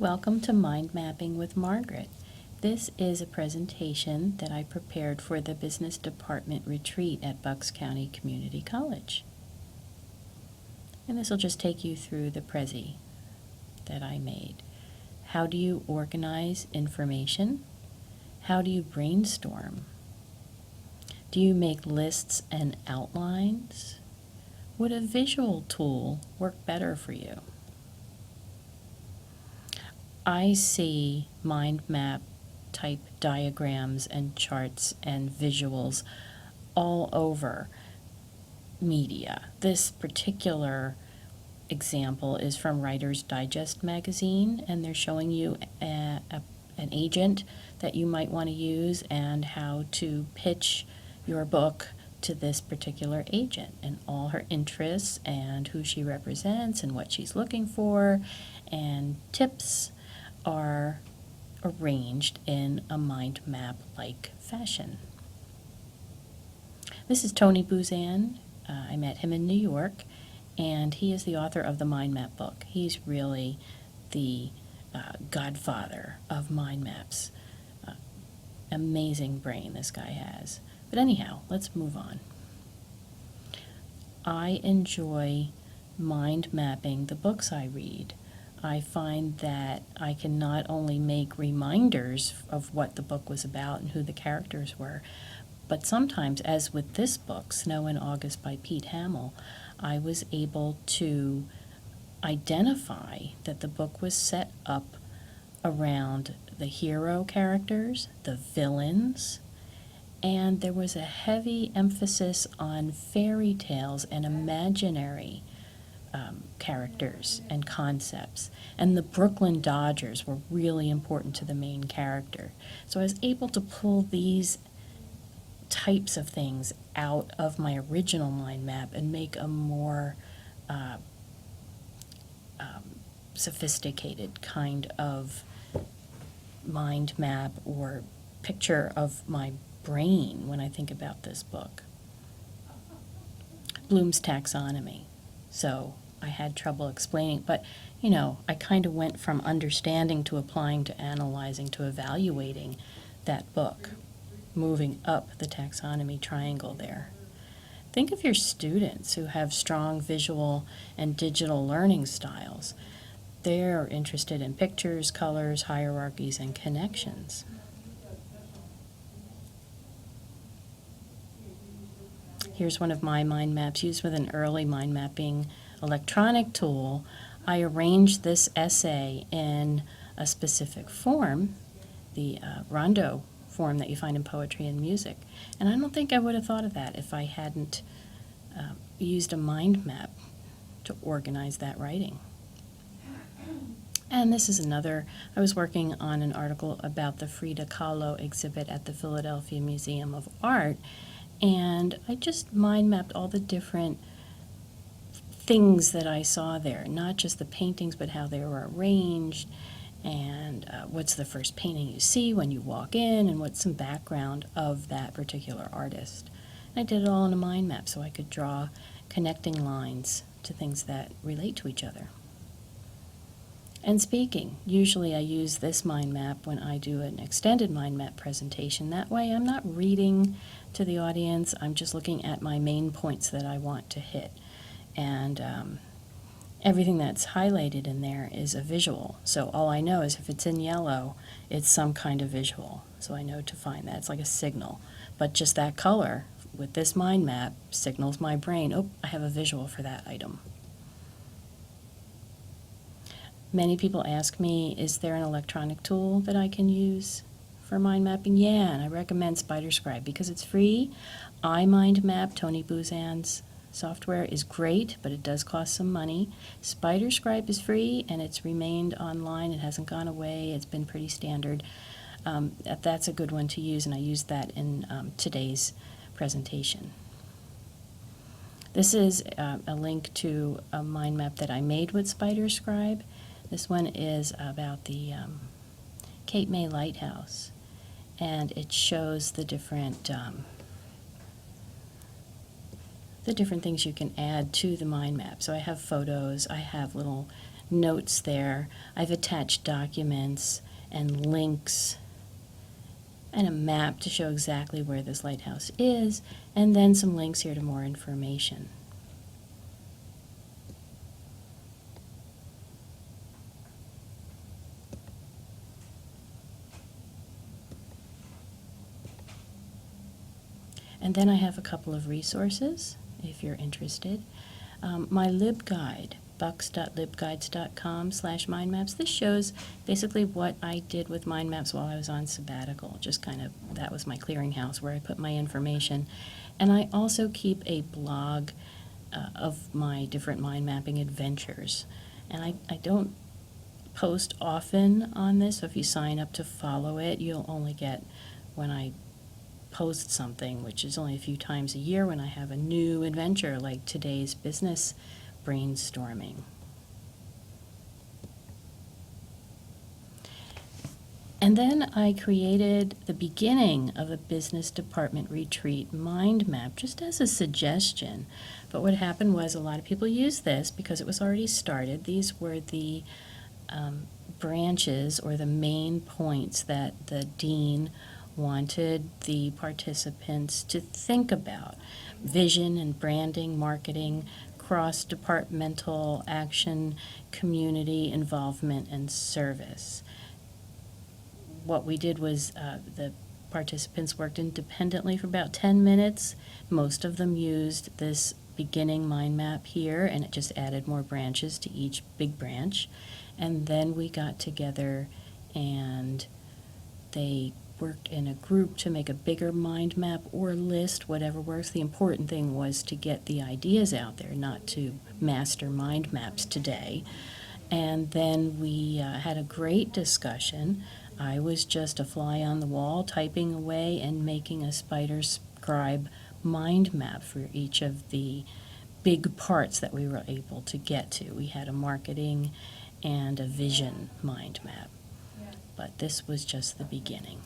Welcome to Mind Mapping with Margaret. This is a presentation that I prepared for the Business Department retreat at Bucks County Community College. And this will just take you through the Prezi that I made. How do you organize information? How do you brainstorm? Do you make lists and outlines? Would a visual tool work better for you? I see mind map type diagrams and charts and visuals all over media. This particular example is from Writer's Digest magazine, and they're showing you an agent that you might want to use and how to pitch your book to this particular agent and all her interests and who she represents and what she's looking for, and tips are arranged in a mind map-like fashion. This is Tony Buzan. I met him in New York, and he is the author of the Mind Map book. He's really the godfather of mind maps. Amazing brain this guy has. But anyhow, let's move on. I enjoy mind mapping the books I read. I find that I can not only make reminders of what the book was about and who the characters were, but sometimes, as with this book, Snow in August by Pete Hamill, I was able to identify that the book was set up around the hero characters, the villains, and there was a heavy emphasis on fairy tales and imaginary characters and concepts. And the Brooklyn Dodgers were really important to the main character. So I was able to pull these types of things out of my original mind map and make a more sophisticated kind of mind map or picture of my brain when I think about this book. Bloom's taxonomy. So I had trouble explaining, but I kind of went from understanding to applying to analyzing to evaluating that book, moving up the taxonomy triangle there. Think of your students who have strong visual and digital learning styles. They're interested in pictures, colors, hierarchies, and connections. Here's one of my mind maps used with an early mind mapping electronic tool. I arranged this essay in a specific form, the rondo form that you find in poetry and music. And I don't think I would have thought of that if I hadn't used a mind map to organize that writing. And this is another, I was working on an article about the Frida Kahlo exhibit at the Philadelphia Museum of Art, and I just mind mapped all the different things that I saw there, not just the paintings, but how they were arranged, and what's the first painting you see when you walk in, and what's some background of that particular artist. And I did it all in a mind map so I could draw connecting lines to things that relate to each other. And speaking, usually I use this mind map when I do an extended mind map presentation. That way I'm not reading to the audience, I'm just looking at my main points that I want to hit. And everything that's highlighted in there is a visual. So all I know is if it's in yellow, it's some kind of visual. So I know to find that. It's like a signal. But just that color with this mind map signals my brain, oh, I have a visual for that item. Many people ask me, is there an electronic tool that I can use for mind mapping? Yeah, and I recommend SpiderScribe because it's free. iMindMap, Tony Buzan's software, is great, but it does cost some money. SpiderScribe is free, and it's remained online. It hasn't gone away. It's been pretty standard. That's a good one to use, and I used that in today's presentation. This is a link to a mind map that I made with SpiderScribe. This one is about the Cape May Lighthouse, and it shows the different things you can add to the mind map. So I have photos, I have little notes there. I've attached documents and links and a map to show exactly where this lighthouse is, and then some links here to more information. And then I have a couple of resources, if you're interested. My LibGuide, bucks.libguides.com/mindmaps. This shows basically what I did with mind maps while I was on sabbatical. Just kind of, that was my clearinghouse where I put my information. And I also keep a blog of my different mind mapping adventures. And I don't post often on this, so if you sign up to follow it, you'll only get when I post something, which is only a few times a year when I have a new adventure like today's business brainstorming. And then I created the beginning of a business department retreat mind map just as a suggestion. But what happened was a lot of people used this because it was already started. These were the branches or the main points that the dean wanted the participants to think about: vision and branding, marketing, cross-departmental action, community involvement, and service. What we did was the participants worked independently for about 10 minutes. Most of them used this beginning mind map here, and it just added more branches to each big branch. And then we got together and they worked in a group to make a bigger mind map or list, whatever works. The important thing was to get the ideas out there, not to master mind maps today. And then we had a great discussion. I was just a fly on the wall, typing away and making a spider scribe mind map for each of the big parts that we were able to get to. We had a marketing and a vision mind map, but this was just the beginning.